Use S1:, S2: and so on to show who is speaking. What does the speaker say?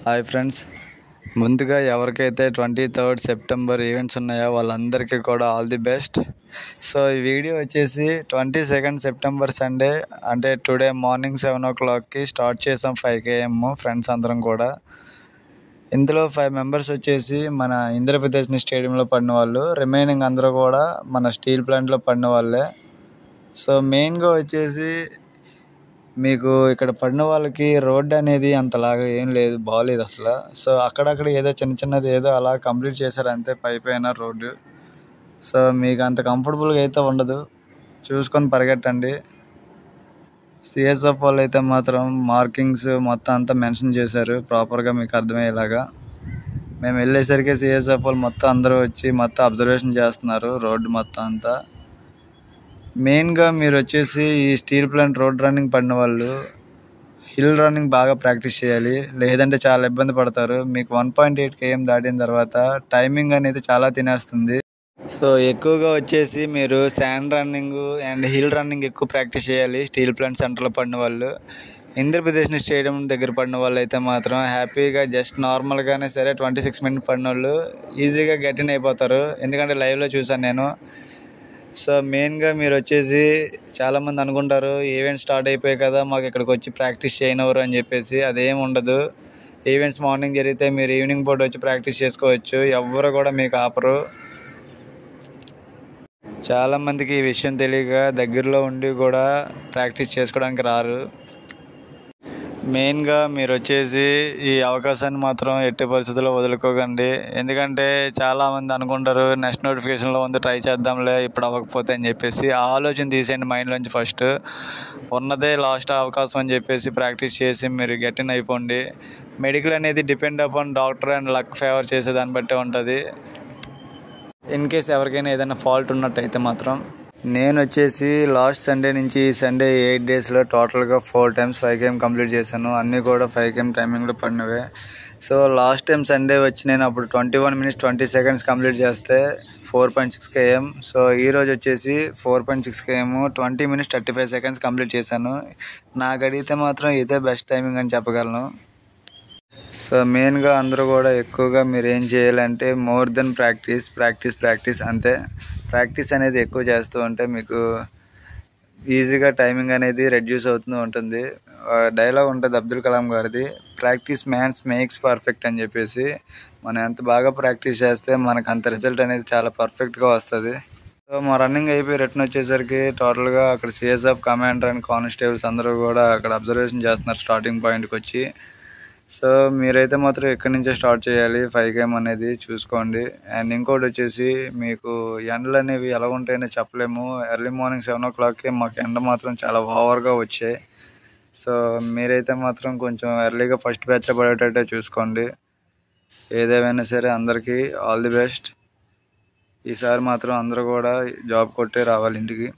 S1: Hi friends, ముందుగా ఎవరికైతే 23rd September events ఉన్నాయో వాళ్ళందరికీ కూడా ఆల్ ది బెస్ట్. సో ఈ వీడియో వచ్చేసి 22nd సెప్టెంబర్ సండే, అంటే టుడే మార్నింగ్ 7 o'clockకి స్టార్ట్ చేసాం 5 AM ఫ్రెండ్స్ అందరం కూడా. ఇందులో 5 మెంబర్స్ వచ్చేసి మన ఇంద్రప్రదేశ్ స్టేడియంలో పడిన వాళ్ళు, రిమైనింగ్ అందరూ కూడా మన స్టీల్ ప్లాంట్లో పడిన వాళ్ళే. సో మెయిన్గా వచ్చేసి మీకు ఇక్కడ పడిన వాళ్ళకి రోడ్డు అనేది అంతలాగా ఏం లేదు, బాగలేదు అసలు. సో అక్కడక్కడ ఏదో చిన్నది ఏదో అలా కంప్లీట్ చేశారు అంతే, పైన రోడ్డు. సో మీకు అంత కంఫర్టబుల్గా అయితే ఉండదు, చూసుకొని పరిగెట్టండి. సిఎస్ఎఫ్ వాళ్ళు అయితే మాత్రం మార్కింగ్స్ మొత్తం అంతా మెన్షన్ చేశారు ప్రాపర్గా మీకు అర్థమయ్యేలాగా. మేము వెళ్ళేసరికి సిఎస్ఎఫ్ వాళ్ళు మొత్తం అందరూ వచ్చి మొత్తం అబ్జర్వేషన్ చేస్తున్నారు రోడ్డు మొత్తం అంతా. మెయిన్గా మీరు వచ్చేసి ఈ స్టీల్ ప్లాంట్ రోడ్ రన్నింగ్ పడిన వాళ్ళు హిల్ రన్నింగ్ బాగా ప్రాక్టీస్ చేయాలి, లేదంటే చాలా ఇబ్బంది పడతారు. మీకు 1.8 km దాటిన తర్వాత టైమింగ్ అనేది చాలా తినేస్తుంది. సో ఎక్కువగా వచ్చేసి మీరు sand running and hill running ఎక్కువ ప్రాక్టీస్ చేయాలి స్టీల్ ప్లాంట్ సెంటర్లో పడిన వాళ్ళు. ఇంద్రప్రదేశ్ స్టేడియం దగ్గర పడిన వాళ్ళు అయితే మాత్రం హ్యాపీగా జస్ట్ నార్మల్గానే సరే 26 minutes పడిన వాళ్ళు ఈజీగా గెట్ ఇన్ అయిపోతారు, ఎందుకంటే లైవ్లో చూసాను నేను. సో మెయిన్గా మీరు వచ్చేసి చాలామంది అనుకుంటారు ఈవెంట్స్ స్టార్ట్ అయిపోయాయి కదా మాకు ఇక్కడికి వచ్చి ప్రాక్టీస్ చేయనివ్వరు అని చెప్పేసి. అదేం ఉండదు. ఈవెంట్స్ మార్నింగ్ జరిగితే మీరు ఈవినింగ్ పూట వచ్చి ప్రాక్టీస్ చేసుకోవచ్చు, ఎవ్వరు కూడా మీకు ఆపరు. చాలామందికి ఈ విషయం తెలియక దగ్గరలో ఉండి కూడా ప్రాక్టీస్ చేసుకోవడానికి రారు. మెయిన్గా మీరు వచ్చేసి ఈ అవకాశాన్ని మాత్రం ఎట్టి పరిస్థితుల్లో వదులుకోకండి, ఎందుకంటే చాలామంది అనుకుంటారు నెక్స్ట్ నోటిఫికేషన్లో ఉంది ట్రై చేద్దాంలే ఇప్పుడు అవ్వకపోతే అని చెప్పేసి. ఆ ఆలోచన తీసేయండి మైండ్లోంచి. ఫస్ట్ ఉన్నదే లాస్ట్ అవకాశం అని చెప్పేసి ప్రాక్టీస్ చేసి మీరు గెట్ ఇన్ అయిపోండి. మెడికల్ అనేది depend upon doctor and luck favour చేసే దాన్ని బట్టే ఉంటుంది. ఇన్ కేస్ ఎవరికైనా ఏదైనా ఫాల్ట్ ఉన్నట్టయితే మాత్రం. నేను వచ్చేసి లాస్ట్ సండే నుంచి ఈ సండే 8 daysలో టోటల్గా 4 times 5 km కంప్లీట్ చేశాను. అన్నీ కూడా 5 km టైమింగ్లో పడినవే. సో లాస్ట్ టైం సండే వచ్చి నేను అప్పుడు 21 minutes 20 seconds కంప్లీట్ చేస్తే 4.6 km. సో ఈరోజు వచ్చేసి 4.6 km 20 minutes 35 seconds కంప్లీట్ చేశాను. నాకు అడిగితే మాత్రం ఇదే బెస్ట్ టైమింగ్ అని చెప్పగలను. సో మెయిన్గా అందరూ కూడా ఎక్కువగా మీరు ఏం చేయాలంటే మోర్ దెన్ ప్రాక్టీస్ అంతే. ప్రాక్టీస్ అనేది ఎక్కువ చేస్తూ ఉంటే మీకు ఈజీగా టైమింగ్ అనేది రెడ్యూస్ అవుతూ ఉంటుంది. డైలాగ్ ఉంటుంది అబ్దుల్ కలాం గారిది, ప్రాక్టీస్ మేక్స్ పర్ఫెక్ట్ అని చెప్పేసి. మనం ఎంత బాగా ప్రాక్టీస్ చేస్తే మనకు అంత రిజల్ట్ అనేది చాలా పర్ఫెక్ట్గా వస్తుంది. సో మా రన్నింగ్ అయిపోయి రిటర్న్ వచ్చేసరికి టోటల్గా అక్కడ సిఎస్ఎఫ్ కమాండర్ అండ్ కానిస్టేబుల్స్ అందరూ కూడా అక్కడ అబ్జర్వేషన్ చేస్తున్నారు స్టార్టింగ్ పాయింట్కి వచ్చి. సో మీరైతే మాత్రం ఇక్కడి నుంచే స్టార్ట్ చేయాలి 5 km అనేది చూసుకోండి. అండ్ ఇంకోటి వచ్చేసి మీకు ఎండలు అనేవి ఎలా ఉంటాయని చెప్పలేము. ఎర్లీ మార్నింగ్ 7 o'clockకి మాకు ఎండ మాత్రం చాలా ఓవర్గా వచ్చాయి. సో మీరైతే మాత్రం కొంచెం ఎర్లీగా ఫస్ట్ బ్యాచ్లో పడేటట్టే చూసుకోండి. ఏదేమైనా సరే అందరికీ ఆల్ ది బెస్ట్. ఈసారి మాత్రం అందరూ కూడా జాబ్ కొట్టే రావాలి ఇంటికి.